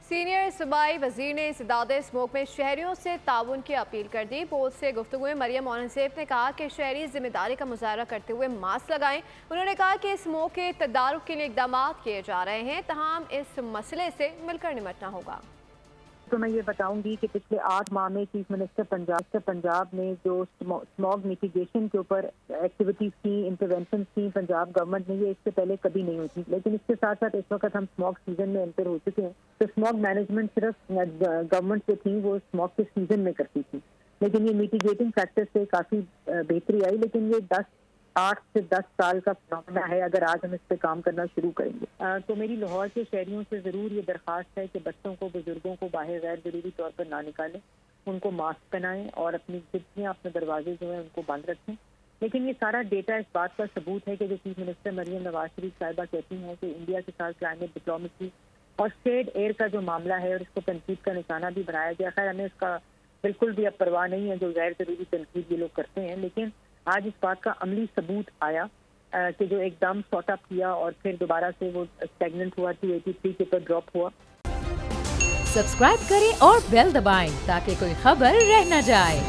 Senior सूबाई वजीर ने इंसदाद स्मोक में शहरियों से ताउन की अपील कर दी। पोस्ट से गुफ्तगू में मरियम औरंगजेब ने कहा कि शहरी जिम्मेदारी का मुजाहरा करते हुए मास्क लगाएं। उन्होंने कहा कि स्मोक के तदारुक के लिए इकदाम किए जा रहे हैं, तमाम इस मसले से मिलकर निपटना होगा। तो मैं ये बताऊंगी कि पिछले 8 माह में चीफ मिनिस्टर पंजाब ने जो स्मॉग मिटिगेशन के ऊपर एक्टिविटीज की, इंटरवेंशन की पंजाब गवर्नमेंट ने, ये इससे पहले कभी नहीं हुई थी। लेकिन इसके साथ साथ इस वक्त हम स्मॉग सीजन में एंटर हो चुके हैं, तो स्मॉग मैनेजमेंट सिर्फ गवर्नमेंट जो थी वो स्मॉग के सीजन में करती थी, लेकिन ये मिटिगेटिंग फैक्टर से काफी बेहतरी आई। लेकिन ये 8 से 10 साल का फिनोमेना है अगर आज हम इस पे काम करना शुरू करेंगे। तो मेरी लाहौर के शहरियों से ज़रूर ये दरख्वास्त है कि बच्चों को, बुजुर्गों को बाहर गैर ज़रूरी तौर पर ना निकालें, उनको मास्क पहनाएं और अपनी जितने अपने दरवाजे जो हैं उनको बंद रखें। लेकिन ये सारा डेटा इस बात का सबूत है कि जो चीफ मिनिस्टर मरियम नवाज शरीफ साहिबा कहती हैं कि इंडिया के साथ क्लाइमेट डिप्लोमेसी और शेड एयर का जो मामला है और इसको तनकीद का निशाना भी बनाया गया। खैर हमें इसका बिल्कुल भी अब परवाह नहीं है जो गैर ज़रूरी तनकीद ये लोग करते हैं, लेकिन आज इस बात का अमली सबूत आया कि जो एकदम सॉर्ट अप किया और फिर दोबारा से वो स्टैग्नेंट हुआ, 283 के ऊपर ड्रॉप हुआ। सब्सक्राइब करें और बेल दबाएं ताकि कोई खबर रह न जाए।